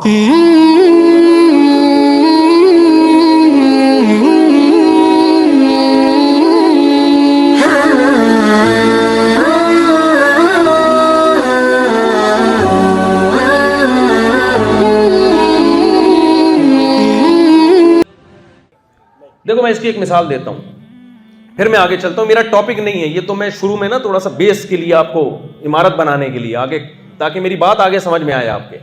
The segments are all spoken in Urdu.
دیکھو میں اس کی ایک مثال دیتا ہوں, پھر میں آگے چلتا ہوں. میرا ٹاپک نہیں ہے یہ, تو میں شروع میں نا تھوڑا سا بیس کے لیے آپ کو عمارت بنانے کے لیے آگے, تاکہ میری بات آگے سمجھ میں آئے آپ کے.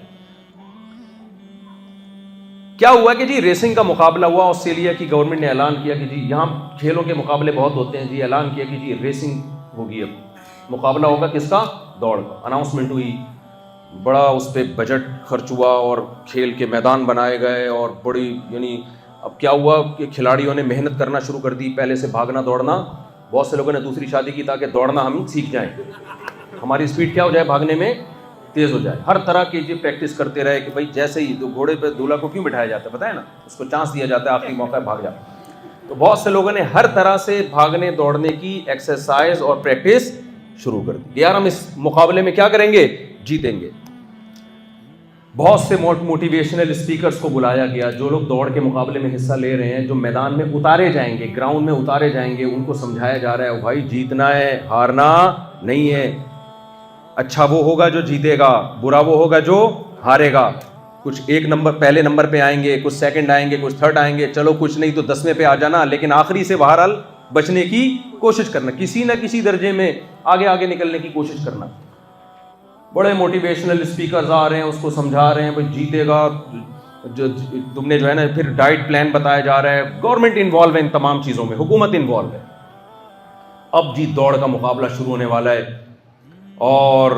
کیا ہوا کہ جی ریسنگ کا مقابلہ ہوا, آسٹریلیا کی گورنمنٹ نے اعلان کیا کہ جی یہاں کھیلوں کے مقابلے بہت ہوتے ہیں, جی اعلان کیا کہ جی ریسنگ ہوگی, اب مقابلہ ہوگا کس کا, دوڑ کا. اناؤنسمنٹ ہوئی, بڑا اس پہ بجٹ خرچ ہوا اور کھیل کے میدان بنائے گئے, اور بڑی یعنی اب کیا ہوا کہ کھلاڑیوں نے محنت کرنا شروع کر دی, پہلے سے بھاگنا دوڑنا. بہت سے لوگوں نے دوسری شادی کی تاکہ دوڑنا ہم سیکھ جائیں, ہماری اسپیڈ کیا ہو جائے, بھاگنے میں تیز ہو جائے. ہر طرح کی پریکٹس کرتے رہے کہ بھائی جیسے ہی تو گھوڑے پہ دولہا کو کیوں بٹھایا جاتا ہے پتہ ہے نا, اس کو چانس دیا جاتا ہے آخری موقع بھاگ جاتا. تو بہت سے لوگوں نے ہر طرح سے بھاگنے دوڑنے کی ایکسرسائز اور پریکٹس شروع کر دی. یار ہم اس مقابلے میں کیا کریں گے, جیتیں گے. بہت سے موٹیویشنل اسپیکرز کو بلایا گیا, جو لوگ دوڑ کے مقابلے میں حصہ لے رہے ہیں, جو میدان میں اتارے جائیں گے, گراؤنڈ میں اتارے جائیں گے, ان کو سمجھایا جا رہا ہے بھائی جیتنا ہے, ہارنا نہیں ہے. اچھا وہ ہوگا جو جیتے گا, برا وہ ہوگا جو ہارے گا. کچھ ایک نمبر پہلے نمبر پہ آئیں گے, کچھ سیکنڈ آئیں گے, کچھ تھرڈ آئیں گے, چلو کچھ نہیں تو 10ویں پہ آ جانا, لیکن آخری سے بہرحال بچنے کی کوشش کرنا, کسی نہ کسی درجے میں آگے نکلنے کی کوشش کرنا. بڑے موٹیویشنل اسپیکرز آ رہے ہیں, اس کو سمجھا رہے ہیں بھائی جیتے گا, جو تم نے جو ہے نا, پھر ڈائٹ پلان بتایا جا رہا ہے. گورنمنٹ انوالو ہے ان تمام چیزوں میں, حکومت انوالو ہے. اب جی دوڑ کا مقابلہ شروع ہونے والا ہے, اور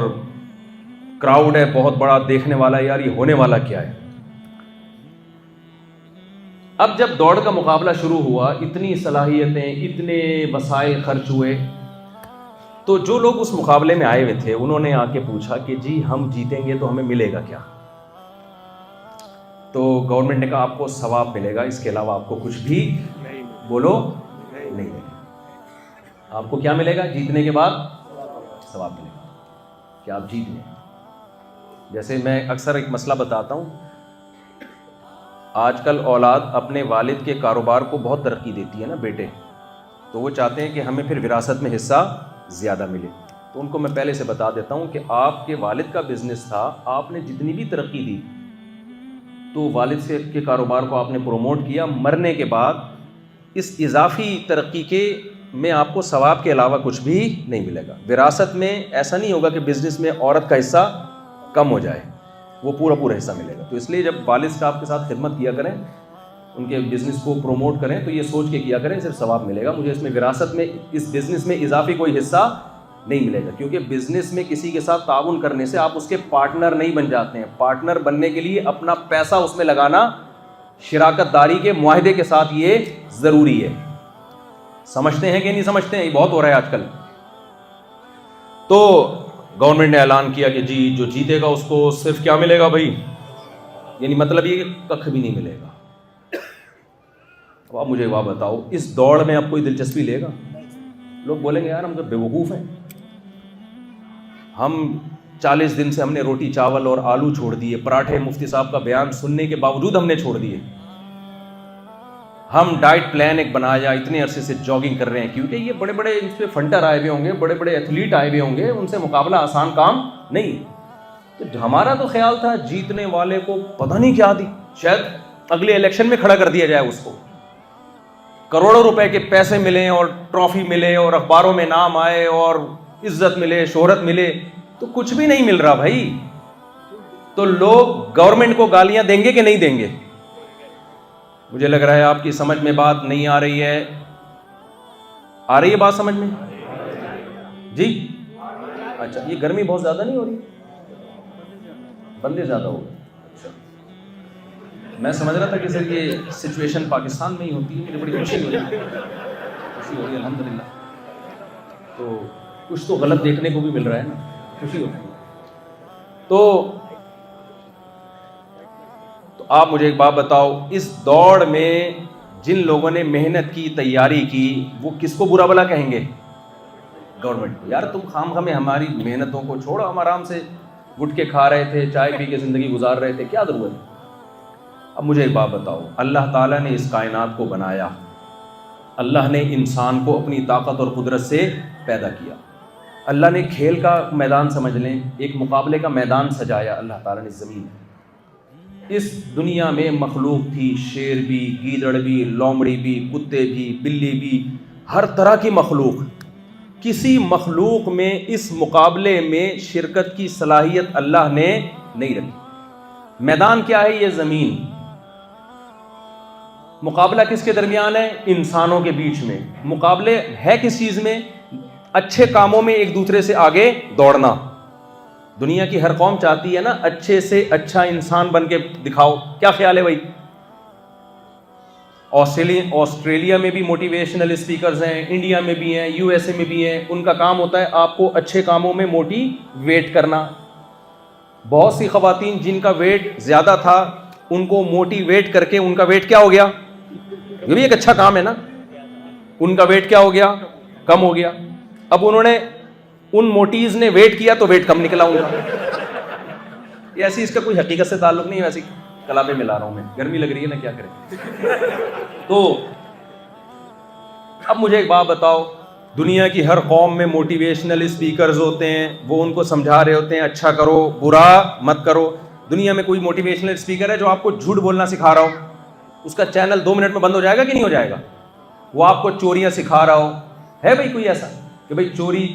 کراؤڈ ہے بہت بڑا دیکھنے والا ہے, یار یہ ہونے والا کیا ہے. اب جب دوڑ کا مقابلہ شروع ہوا, اتنی صلاحیتیں, اتنے وسائل خرچ ہوئے, تو جو لوگ اس مقابلے میں آئے ہوئے تھے انہوں نے آ کے پوچھا کہ جی ہم جیتیں گے تو ہمیں ملے گا کیا. تو گورنمنٹ نے کہا آپ کو ثواب ملے گا, اس کے علاوہ آپ کو کچھ بھی بولو نہیں ملے گا. آپ کو کیا ملے گا جیتنے کے بعد, ثواب ملے گا کہ آپ جیت گئے. جیسے میں اکثر ایک مسئلہ بتاتا ہوں, آج کل اولاد اپنے والد کے کاروبار کو بہت ترقی دیتی ہے نا بیٹے, تو وہ چاہتے ہیں کہ ہمیں پھر وراثت میں حصہ زیادہ ملے. تو ان کو میں پہلے سے بتا دیتا ہوں کہ آپ کے والد کا بزنس تھا, آپ نے جتنی بھی ترقی دی تو والد سے کے کاروبار کو آپ نے پروموٹ کیا, مرنے کے بعد اس اضافی ترقی کے میں آپ کو ثواب کے علاوہ کچھ بھی نہیں ملے گا. وراثت میں ایسا نہیں ہوگا کہ بزنس میں عورت کا حصہ کم ہو جائے, وہ پورا حصہ ملے گا. تو اس لیے جب والد صاحب کے ساتھ خدمت کیا کریں, ان کے بزنس کو پروموٹ کریں, تو یہ سوچ کے کیا کریں صرف ثواب ملے گا, مجھے اس میں وراثت میں اس بزنس میں اضافی کوئی حصہ نہیں ملے گا. کیونکہ بزنس میں کسی کے ساتھ تعاون کرنے سے آپ اس کے پارٹنر نہیں بن جاتے ہیں. پارٹنر بننے کے لیے اپنا پیسہ اس میں لگانا, شراکت داری کے معاہدے کے ساتھ یہ ضروری ہے. سمجھتے ہیں کہ نہیں سمجھتے ہیں, یہ بہت ہو رہا ہے آج کل. تو گورنمنٹ نے اعلان کیا کہ جی جو جیتے گا اس کو صرف کیا ملے گا بھائی, یعنی مطلب یہ کہ ککھ بھی نہیں ملے گا. اب آپ مجھے وہ بتاؤ, اس دوڑ میں اب کوئی دلچسپی لے گا؟ لوگ بولیں گے یار ہم تو بے وقوف ہیں, ہم 40 دن سے ہم نے روٹی چاول اور آلو چھوڑ دیے, پراٹھے مفتی صاحب کا بیان سننے کے باوجود ہم نے چھوڑ دیے, ہم ڈائٹ پلان ایک بنایا, اتنے عرصے سے جاگنگ کر رہے ہیں. کیونکہ یہ بڑے بڑے اس پہ فنٹر آئے ہوئے ہوں گے, بڑے بڑے ایتھلیٹ آئے ہوئے ہوں گے, ان سے مقابلہ آسان کام نہیں. تو ہمارا تو خیال تھا جیتنے والے کو پتہ نہیں کیا دی, شاید اگلے الیکشن میں کھڑا کر دیا جائے, اس کو کروڑوں روپے کے پیسے ملیں اور ٹرافی ملے اور اخباروں میں نام آئے اور عزت ملے, شہرت ملے. تو کچھ بھی نہیں مل رہا بھائی. تو لوگ گورنمنٹ کو گالیاں دیں گے کہ نہیں دیں گے؟ مجھے لگ رہا ہے آپ کی سمجھ میں بات نہیں آ رہی ہے. آ رہی ہے بات سمجھ میں جی؟ اچھا, یہ گرمی بہت زیادہ نہیں ہو رہی, بندے زیادہ ہو گئے. اچھا, میں سمجھ رہا تھا کہ سر یہ سچویشن پاکستان میں ہی ہوتی ہے. مجھے بڑی خوشی ہو رہی ہے الحمدللہ. تو کچھ تو غلط دیکھنے کو بھی مل رہا ہے نا, خوشی ہوتی ہے. تو آپ مجھے ایک بات بتاؤ, اس دوڑ میں جن لوگوں نے محنت کی, تیاری کی, وہ کس کو برا بھلا کہیں گے؟ گورنمنٹ کو. یار تم خام میں ہماری محنتوں کو چھوڑو, ہم آرام سے گٹکے کھا رہے تھے, چائے پی کے زندگی گزار رہے تھے, کیا ضرورت ہے. اب مجھے ایک بات بتاؤ، اللہ تعالیٰ نے اس کائنات کو بنایا، اللہ نے انسان کو اپنی طاقت اور قدرت سے پیدا کیا، اللہ نے کھیل کا میدان سمجھ لیں، ایک مقابلے کا میدان سجایا اللہ تعالیٰ نے زمین میں۔ اس دنیا میں مخلوق تھی، شیر بھی، گیدڑ بھی، لومڑی بھی، کتے بھی، بلی بھی، ہر طرح کی مخلوق۔ کسی مخلوق میں اس مقابلے میں شرکت کی صلاحیت اللہ نے نہیں رکھی۔ میدان کیا ہے؟ یہ زمین۔ مقابلہ کس کے درمیان ہے؟ انسانوں کے بیچ میں۔ مقابلے ہے کس چیز میں؟ اچھے کاموں میں ایک دوسرے سے آگے دوڑنا۔ دنیا کی ہر قوم چاہتی ہے نا اچھے سے اچھا انسان بن کے دکھاؤ۔ کیا خیال ہے بھائی؟ آسٹریلیا میں بھی موٹیویشنل اسپیکرز ہیں، انڈیا میں بھی ہیں، یو ایس اے میں بھی ہیں۔ ان کا کام ہوتا ہے آپ کو اچھے کاموں میں موٹیویٹ کرنا۔ بہت سی خواتین جن کا ویٹ زیادہ تھا ان کو موٹیویٹ کر کے ان کا ویٹ کیا ہو گیا؟ یہ بھی ایک اچھا کام ہے نا۔ ان کا ویٹ کیا ہو گیا؟ کم ہو گیا۔ اب انہوں نے ان موٹیز نے ویٹ کیا تو ویٹ کم نکلا ان کا۔ یہ ایسی اس کا کوئی حقیقت سے تعلق نہیں ہے، ویسی کلابیں ملا رہا ہوں میں، گرمی لگ رہی ہے نا، کیا کریں۔ تو اب مجھے ایک بات بتاؤ، دنیا کی ہر قوم میں موٹیویشنل اسپیکرز ہوتے ہیں، وہ ان کو سمجھا رہے ہوتے ہیں اچھا کرو برا مت کرو۔ دنیا میں کوئی موٹیویشنل اسپیکر ہے جو آپ کو جھوٹ بولنا سکھا رہا ہو؟ اس کا چینل 2 منٹ میں بند ہو جائے گا کہ نہیں ہو جائے گا؟ وہ آپ کو چوریاں سکھا رہا ہو؟ ہے بھائی کوئی ایسا کہ بھائی چوری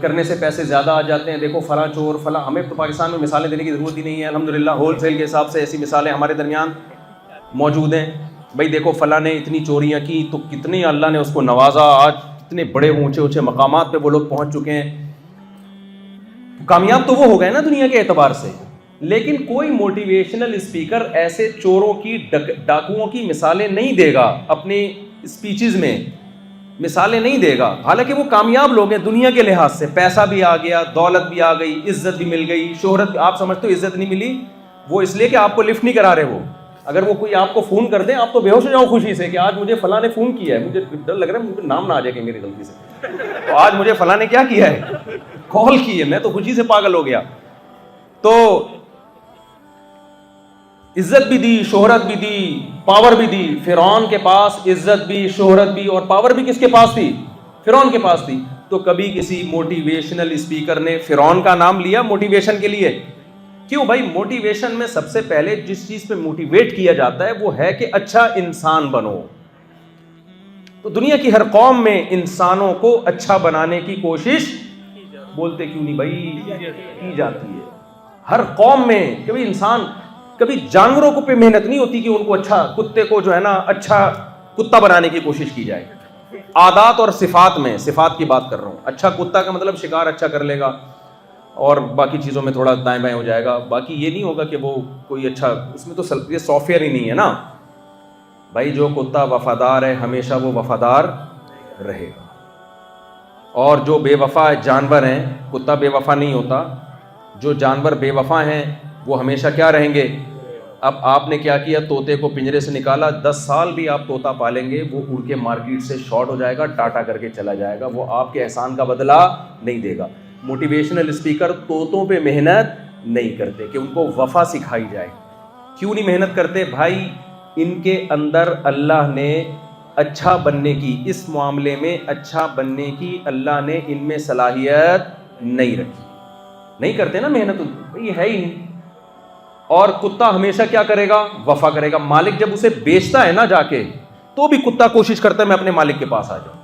کرنے سے پیسے زیادہ آ جاتے ہیں، دیکھو فلاں چور فلاں؟ ہمیں تو پاکستان میں مثالیں دینے کی ضرورت ہی نہیں ہے، الحمدللہ ہول سیل کے حساب سے ایسی مثالیں ہمارے درمیان موجود ہیں۔ بھائی دیکھو فلاں نے اتنی چوریاں کی تو کتنی اللہ نے اس کو نوازا، آج اتنے بڑے اونچے اونچے مقامات پہ وہ لوگ پہنچ چکے ہیں۔ کامیاب تو وہ ہو گئے نا دنیا کے اعتبار سے، لیکن کوئی موٹیویشنل اسپیکر ایسے چوروں کی ڈاکوؤں کی مثالیں نہیں دے گا، اپنی اسپیچز میں مثالیں نہیں دے گا، حالانکہ وہ کامیاب لوگ ہیں دنیا کے لحاظ سے، پیسہ بھی آ گیا، دولت بھی آ گئی، عزت بھی مل گئی، شہرت بھی۔ آپ سمجھتے ہو عزت نہیں ملی؟ وہ اس لیے کہ آپ کو لفٹ نہیں کرا رہے وہ۔ اگر وہ کوئی آپ کو فون کر دیں آپ تو بے ہوش ہو جاؤ خوشی سے کہ آج مجھے فلاں نے فون کیا ہے، مجھے ڈر لگ رہا ہے مجھے نام نہ آ جائے کہ میری غلطی سے، تو آج مجھے فلاں نے کیا کیا ہے، کال کی ہے، میں تو خوشی سے پاگل ہو گیا۔ تو عزت بھی دی، شہرت بھی دی، پاور بھی دی۔ فرعون کے پاس عزت بھی، شہرت بھی اور پاور بھی کس کے پاس تھی؟ فرعون کے پاس تھی۔ تو کبھی کسی موٹیویشنل اسپیکر نے فرعون کا نام لیا موٹیویشن کے لیے؟ کیوں بھائی؟ موٹیویشن میں سب سے پہلے جس چیز پہ موٹیویٹ کیا جاتا ہے وہ ہے کہ اچھا انسان بنو۔ تو دنیا کی ہر قوم میں انسانوں کو اچھا بنانے کی کوشش، بولتے کیوں نہیں بھائی، کی جاتی ہے ہر قوم میں۔ کبھی انسان، کبھی جانوروں کو پہ محنت نہیں ہوتی کہ ان کو اچھا، کتے کو جو ہے نا اچھا کتا بنانے کی کوشش کی جائے۔ عادات اور صفات میں، صفات کی بات کر رہا ہوں، اچھا کتا کا مطلب شکار اچھا کر لے گا اور باقی چیزوں میں تھوڑا دائیں بائیں ہو جائے گا، باقی یہ نہیں ہوگا کہ وہ کوئی اچھا، اس میں تو یہ سافٹ ویئر ہی نہیں ہے نا بھائی۔ جو کتا وفادار ہے ہمیشہ وہ وفادار رہے گا، اور جو بے وفا جانور ہیں، کتا بے وفا نہیں ہوتا، جو جانور بے وفا ہیں وہ ہمیشہ کیا رہیں گے؟ اب آپ نے کیا کیا، طوطے کو پنجرے سے نکالا، 10 سال بھی آپ طوطا پالیں گے وہ اڑ کے مارکیٹ سے شارٹ ہو جائے گا، ٹاٹا کر کے چلا جائے گا، وہ آپ کے احسان کا بدلہ نہیں دے گا۔ موٹیویشنل اسپیکر طوطوں پہ محنت نہیں کرتے کہ ان کو وفا سکھائی جائے۔ کیوں نہیں محنت کرتے بھائی؟ ان کے اندر اللہ نے اچھا بننے کی، اس معاملے میں اچھا بننے کی اللہ نے ان میں صلاحیت نہیں رکھی، نہیں کرتے نا محنت، یہ ہے ہی نہیں۔ اور کتا ہمیشہ کیا کرے گا؟ وفا کرے گا۔ مالک جب اسے بیچتا ہے نا جا کے، تو بھی کتا کوشش کرتا ہے میں اپنے مالک کے پاس آ جاؤں،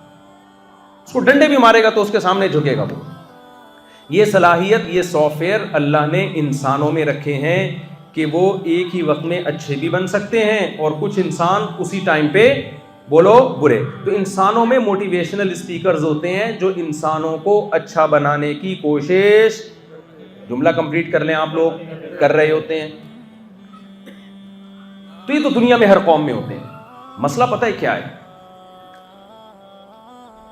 اس کو ڈنڈے بھی مارے گا تو اس کے سامنے جھکے گا وہ۔ یہ صلاحیت، یہ سافٹ ویئر اللہ نے انسانوں میں رکھے ہیں کہ وہ ایک ہی وقت میں اچھے بھی بن سکتے ہیں اور کچھ انسان اسی ٹائم پہ بولو برے۔ تو انسانوں میں موٹیویشنل اسپیکرز ہوتے ہیں جو انسانوں کو اچھا بنانے کی کوشش، جملہ کمپلیٹ کر لیں آپ لوگ، کر رہے ہوتے ہیں۔ تو یہ تو دنیا میں ہر قوم میں ہوتے ہیں۔ مسئلہ پتہ ہے کیا ہے؟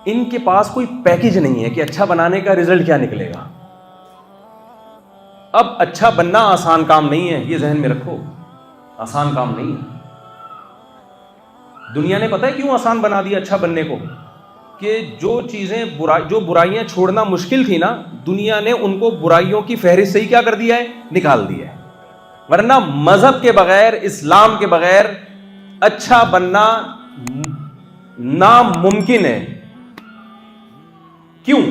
ان کے پاس کوئی پیکج نہیں ہے کہ اچھا بنانے کا رزلٹ کیا نکلے گا۔ اب اچھا بننا آسان کام نہیں ہے، یہ ذہن میں رکھو، آسان کام نہیں ہے۔ دنیا نے پتہ ہے کیوں آسان بنا دیا اچھا بننے کو؟ کہ جو چیزیں جو برائیاں چھوڑنا مشکل تھی نا، دنیا نے ان کو برائیوں کی فہرست سے ہی کیا کر دیا ہے؟ نکال دیا ہے۔ ورنہ مذہب کے بغیر، اسلام کے بغیر اچھا بننا ناممکن ہے. کیوں؟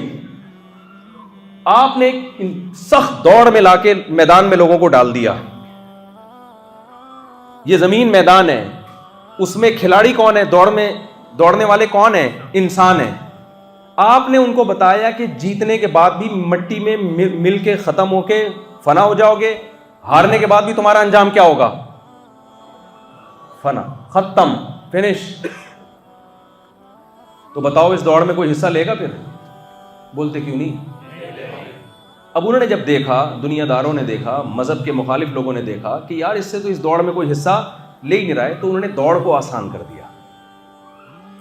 آپ نے سخت دوڑ میں لا کے میدان میں لوگوں کو ڈال دیا. یہ زمین میدان ہے، اس میں کھلاڑی کون ہے؟ دوڑنے والے کون ہیں؟ انسان ہیں. آپ نے ان کو بتایا کہ جیتنے کے بعد بھی مٹی میں مل کے ختم ہو کے فنا ہو جاؤ گے، ہارنے کے بعد بھی تمہارا انجام کیا ہوگا؟ فنا، ختم، فنش. تو بتاؤ اس دوڑ میں کوئی حصہ لے گا؟ پھر بولتے کیوں نہیں؟ اب انہوں نے جب دیکھا، دنیا داروں نے دیکھا، مذہب کے مخالف لوگوں نے دیکھا کہ یار اس سے تو اس دوڑ میں کوئی حصہ لے ہی نہیں رہا ہے، تو انہوں نے دوڑ کو آسان کر دیا.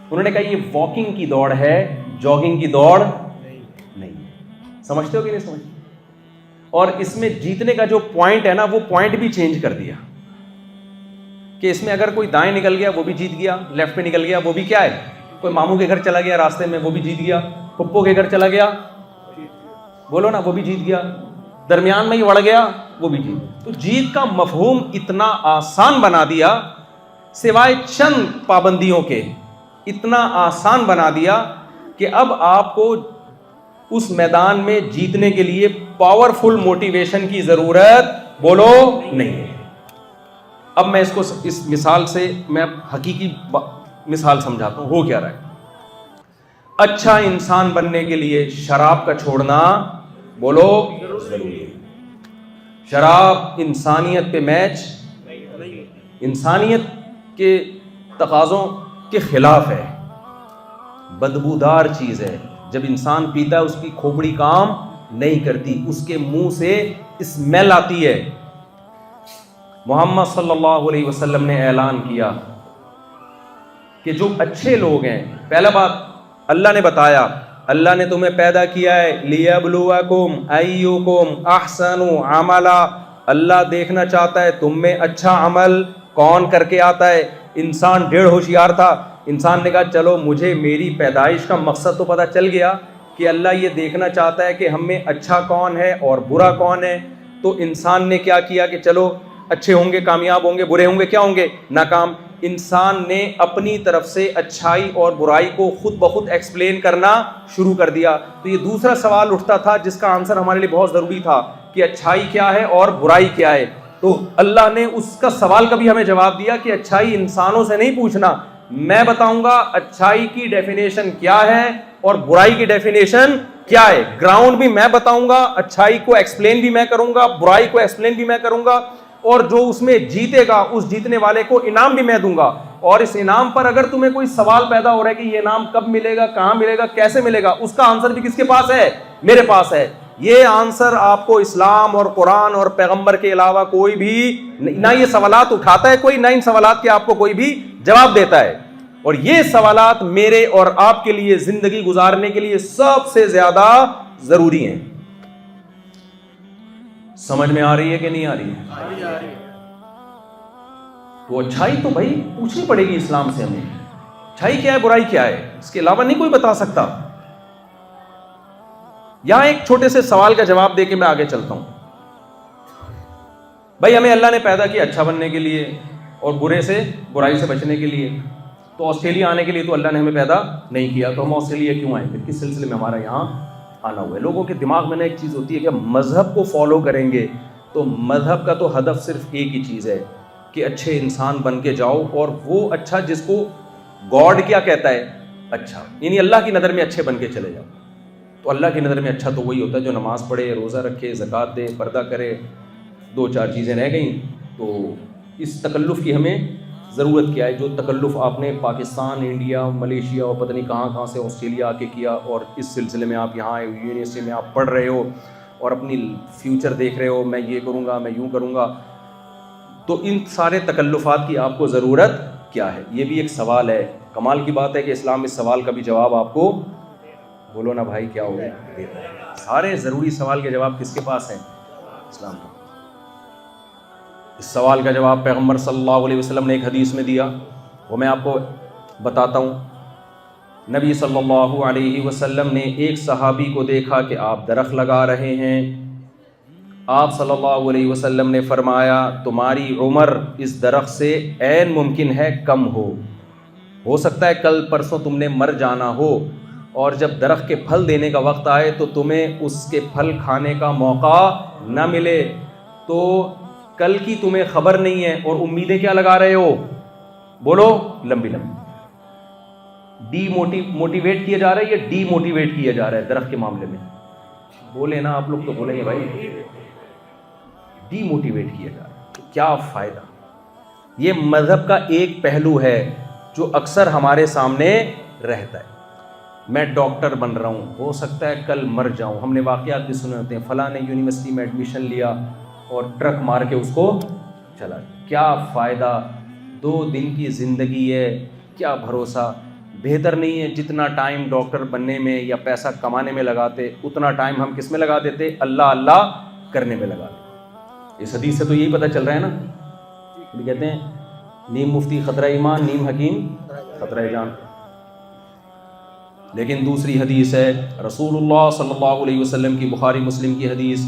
انہوں نے کہا یہ واکنگ کی دوڑ ہے، جاگنگ کی دوڑ نہیں. سمجھتے ہو کہ نہیں سمجھتے؟ اور اس میں جیتنے کا جو پوائنٹ ہے نا، وہ پوائنٹ بھی چینج کر دیا کہ اس میں اگر کوئی دائیں نکل گیا وہ بھی جیت گیا، لیفٹ پہ نکل گیا وہ بھی کیا ہے، کوئی ماموں کے گھر چلا گیا راستے میں وہ بھی جیت گیا، پھپھو کے گھر چلا گیا، بولو نا، وہ بھی جیت گیا، درمیان میں ہی وڑ گیا وہ بھی جیت گیا. تو جیت کا مفہوم اتنا آسان بنا دیا، سوائے چند پابندیوں کے اتنا آسان بنا دیا کہ اب آپ کو اس میدان میں جیتنے کے لیے پاورفل موٹیویشن کی ضرورت بولو نہیں ہے. اب میں اس کو اس مثال سے میں حقیقی مثال سمجھاتا ہوں. ہو کیا رہا ہے؟ اچھا انسان بننے کے لیے شراب کا چھوڑنا بولو ضروری ہے. شراب انسانیت پہ میچ، انسانیت کے تقاضوں کے خلاف ہے، بدبودار چیز ہے. جب انسان پیتا ہے اس کی کھوپڑی کام نہیں کرتی، اس کے منہ سے اسمیل آتی ہے. محمد صلی اللہ علیہ وسلم نے اعلان کیا کہ جو اچھے لوگ ہیں، پہلا بات اللہ نے بتایا، اللہ نے تمہیں پیدا کیا ہے لیبلوکم ایکم احسن عملا. اللہ دیکھنا چاہتا ہے تم میں اچھا عمل کون کر کے آتا ہے. انسان ڈیڑھ ہوشیار تھا. انسان نے کہا چلو مجھے میری پیدائش کا مقصد تو پتہ چل گیا کہ اللہ یہ دیکھنا چاہتا ہے کہ ہم میں اچھا کون ہے اور برا کون ہے. تو انسان نے کیا کیا کہ چلو اچھے ہوں گے کامیاب ہوں گے، برے ہوں گے کیا ہوں گے؟ ناکام. انسان نے اپنی طرف سے اچھائی اور برائی کو خود بخود ایکسپلین کرنا شروع کر دیا. تو یہ دوسرا سوال اٹھتا تھا جس کا آنسر ہمارے لیے بہت ضروری تھا کہ اچھائی کیا ہے اور برائی کیا ہے. تو اللہ نے اس کا سوال کا بھی ہمیں جواب دیا کہ اچھائی انسانوں سے نہیں پوچھنا، میں بتاؤں گا اچھائی کی ڈیفینیشن کیا ہے اور برائی کی ڈیفینیشن کیا ہے. گراؤنڈ بھی میں بتاؤں گا، اچھائی کو ایکسپلین بھی میں کروں گا، برائی کو ایکسپلین بھی میں کروں گا، اور جو اس میں جیتے گا اس جیتنے والے کو انعام بھی میں دوں گا. اور اس انعام پر اگر تمہیں کوئی سوال پیدا ہو رہا ہے کہ یہ انعام کب ملے گا، کہاں ملے گا، کیسے ملے گا، اس کا آنسر بھی کس کے پاس ہے؟ میرے پاس ہے. یہ آنسر آپ کو اسلام اور قرآن اور پیغمبر کے علاوہ کوئی بھی نہ یہ سوالات اٹھاتا ہے کوئی، نہ ان سوالات کے آپ کو کوئی بھی جواب دیتا ہے. اور یہ سوالات میرے اور آپ کے لیے زندگی گزارنے کے لیے سب سے زیادہ ضروری ہیں. سمجھ میں آ رہی ہے کہ نہیں آ رہی ہے؟ تو اچھائی تو بھائی پوچھنی پڑے گی اسلام سے ہمیں، اچھائی کیا ہے، برائی کیا ہے، اس کے علاوہ نہیں کوئی بتا سکتا. یہاں ایک چھوٹے سے سوال کا جواب دے کے میں آگے چلتا ہوں. بھائی ہمیں اللہ نے پیدا کیا اچھا بننے کے لیے اور برے سے، برائی سے بچنے کے لیے. تو آسٹریلیا آنے کے لیے تو اللہ نے ہمیں پیدا نہیں کیا، تو ہم آسٹریلیا کیوں آئے؟ پھر کس سلسلے میں ہمارا یہاں آنا ہوا ہے؟ لوگوں کے دماغ میں نا ایک چیز ہوتی ہے کہ مذہب کو فالو کریں گے تو مذہب کا تو ہدف صرف ایک ہی چیز ہے کہ اچھے انسان بن کے جاؤ، اور وہ اچھا جس کو گاڈ کیا کہتا ہے اچھا، یعنی اللہ کی نظر میں اچھے بن کے چلے جاؤ. تو اللہ کی نظر میں اچھا تو وہی ہوتا ہے جو نماز پڑھے، روزہ رکھے، زکوٰۃ دے، پردہ کرے. دو چار چیزیں رہ گئیں. تو اس تکلف کی ہمیں ضرورت کیا ہے؟ جو تکلف آپ نے پاکستان، انڈیا، ملیشیا اور پتہ نہیں کہاں سے آسٹریلیا آ کے کیا، اور اس سلسلے میں آپ یہاں یونیورسٹی میں آپ پڑھ رہے ہو اور اپنی فیوچر دیکھ رہے ہو، میں یہ کروں گا، میں یوں کروں گا. تو ان سارے تکلفات کی آپ کو ضرورت کیا ہے؟ یہ بھی ایک سوال ہے. کمال کی بات ہے کہ اسلام اس سوال کا بھی جواب آپ کو، بولو نا بھائی کیا ہوگا، دیتا ہے. سارے ضروری سوال کے جواب کس کے پاس ہیں؟ اسلام کا. اس سوال کا جواب پیغمبر صلی اللہ علیہ وسلم نے ایک حدیث میں دیا، وہ میں آپ کو بتاتا ہوں. نبی صلی اللہ علیہ وسلم نے ایک صحابی کو دیکھا کہ آپ درخت لگا رہے ہیں. آپ صلی اللہ علیہ وسلم نے فرمایا تمہاری عمر اس درخت سے عین ممکن ہے کم ہو سکتا ہے کل پرسوں تم نے مر جانا ہو، اور جب درخت کے پھل دینے کا وقت آئے تو تمہیں اس کے پھل کھانے کا موقع نہ ملے، تو کل کی تمہیں خبر نہیں ہے اور امیدیں کیا لگا رہے ہو؟ بولو، لمبی لمبی۔ موٹیویٹ کیا جا رہا ہے یا ڈی موٹیویٹ کیا جا رہا ہے درخت کے معاملے میں؟ بولے نا آپ لوگ تو بولیں گے بھائی، ڈی موٹیویٹ کیا جا رہا ہے۔ کیا فائدہ؟ یہ مذہب کا ایک پہلو ہے جو اکثر ہمارے سامنے رہتا ہے۔ میں ڈاکٹر بن رہا ہوں، ہو سکتا ہے کل مر جاؤں۔ ہم نے واقعات بھی سنے ہوتے ہیں، فلاں نے یونیورسٹی میں ایڈمیشن لیا اور ٹرک مار کے اس کو چلا گیا۔ کیا فائدہ؟ 2 دن کی زندگی ہے، کیا بھروسہ؟ بہتر نہیں ہے جتنا ٹائم ڈاکٹر بننے میں یا پیسہ کمانے میں لگاتے اتنا ٹائم ہم کس میں لگا دیتے؟ اللہ اللہ کرنے میں لگا دیتے۔ اس حدیث سے تو یہی پتہ چل رہا ہے نا، کہتے ہیں نیم مفتی خطرہ ایمان، نیم حکیم خطرہ جان۔ لیکن دوسری حدیث ہے رسول اللہ صلی اللہ علیہ وسلم کی، بخاری مسلم کی حدیث،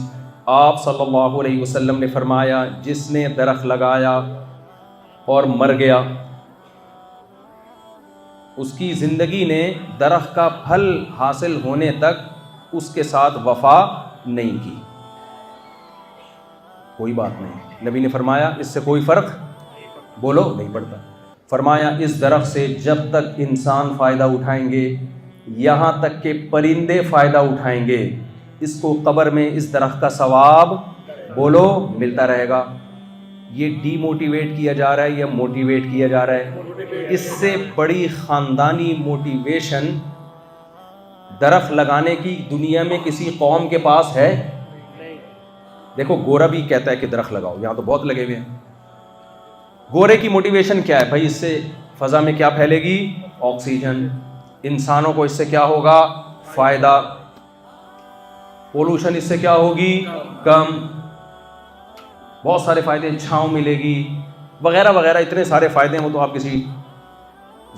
آپ صلی اللہ علیہ وسلم نے فرمایا جس نے درخت لگایا اور مر گیا، اس کی زندگی نے درخت کا پھل حاصل ہونے تک اس کے ساتھ وفا نہیں کی۔ کوئی بات نہیں، نبی نے فرمایا اس سے کوئی فرق بولو نہیں پڑتا۔ فرمایا اس درخت سے جب تک انسان فائدہ اٹھائیں گے، یہاں تک کہ پرندے فائدہ اٹھائیں گے، اس کو قبر میں اس درخت کا ثواب بولو ملتا رہے گا۔ یہ ڈی موٹیویٹ کیا جا رہا ہے یا موٹیویٹ کیا جا رہا ہے؟ اس سے بڑی خاندانی موٹیویشن درخت لگانے کی دنیا میں کسی قوم کے پاس ہے؟ دیکھو گورا بھی کہتا ہے کہ درخت لگاؤ، یہاں تو بہت لگے ہوئے ہیں۔ گورے کی موٹیویشن کیا ہے بھائی؟ اس سے فضا میں کیا پھیلے گی؟ آکسیجن۔ انسانوں کو اس سے کیا ہوگا؟ فائدہ۔ پولوشن اس سے کیا ہوگی؟ کم۔ بہت سارے فائدے، چھاؤں ملے گی وغیرہ وغیرہ، اتنے سارے فائدے ہیں، وہ تو آپ کسی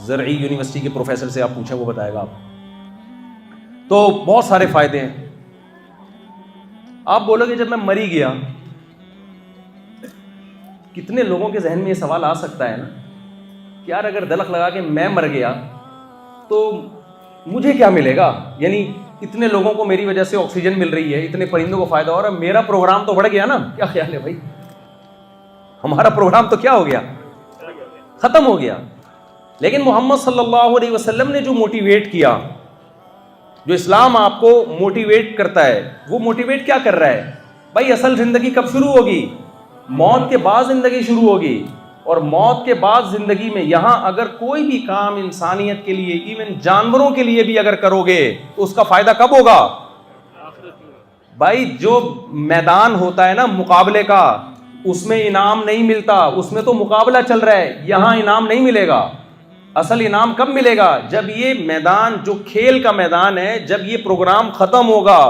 زرعی یونیورسٹی کے پروفیسر سے آپ پوچھیں وہ بتائے گا آپ۔ تو بہت سارے فائدے ہیں۔ آپ بولو گے جب میں مری گیا، کتنے لوگوں کے ذہن میں یہ سوال آ سکتا ہے نا کہ یار اگر درخت لگا کے میں مر گیا تو مجھے کیا ملے گا؟ یعنی اتنے لوگوں کو میری وجہ سے آکسیجن مل رہی ہے، اتنے پرندوں کو فائدہ ہو رہا ہے، میرا پروگرام تو بڑھ گیا نا۔ کیا خیال ہے بھائی؟ ہمارا پروگرام تو کیا ہو گیا؟ ختم ہو گیا۔ لیکن محمد صلی اللہ علیہ وسلم نے جو موٹیویٹ کیا، جو اسلام آپ کو موٹیویٹ کرتا ہے، وہ موٹیویٹ کیا کر رہا ہے؟ بھائی اصل زندگی کب شروع ہوگی؟ موت کے بعد زندگی شروع ہوگی، اور موت کے بعد زندگی میں یہاں اگر کوئی بھی کام انسانیت کے لیے، ایون جانوروں کے لیے بھی اگر کرو گے تو اس کا فائدہ کب ہوگا؟ بھائی جو میدان ہوتا ہے نا مقابلے کا، اس میں انعام نہیں ملتا، اس میں تو مقابلہ چل رہا ہے، یہاں انعام نہیں ملے گا۔ اصل انعام کب ملے گا؟ جب یہ میدان جو کھیل کا میدان ہے، جب یہ پروگرام ختم ہوگا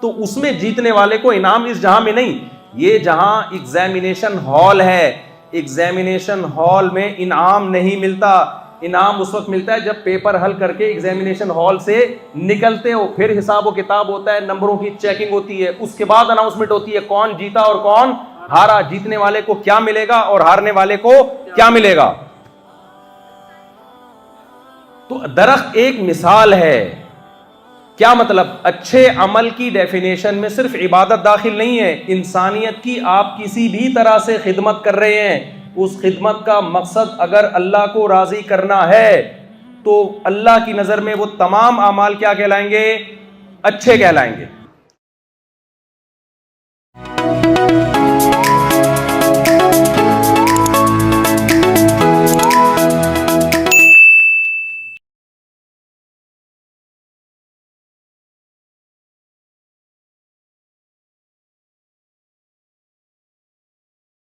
تو اس میں جیتنے والے کو انعام اس جہاں میں نہیں، یہ جہاں ایگزامینیشن ہال ہے، ایگزامینیشن ہال میں انعام نہیں ملتا۔ انعام اس وقت ملتا ہے جب پیپر حل کر کے ایگزامینیشن ہال سے نکلتے ہو، پھر حساب و کتاب ہوتا ہے، نمبروں کی چیکنگ ہوتی ہے، اس کے بعد اناؤنسمنٹ ہوتی ہے کون جیتا اور کون ہارا، جیتنے والے کو کیا ملے گا اور ہارنے والے کو کیا ملے گا۔ تو درخت ایک مثال ہے۔ کیا مطلب؟ اچھے عمل کی ڈیفینیشن میں صرف عبادت داخل نہیں ہے، انسانیت کی آپ کسی بھی طرح سے خدمت کر رہے ہیں، اس خدمت کا مقصد اگر اللہ کو راضی کرنا ہے تو اللہ کی نظر میں وہ تمام اعمال کیا کہلائیں گے؟ اچھے کہلائیں گے۔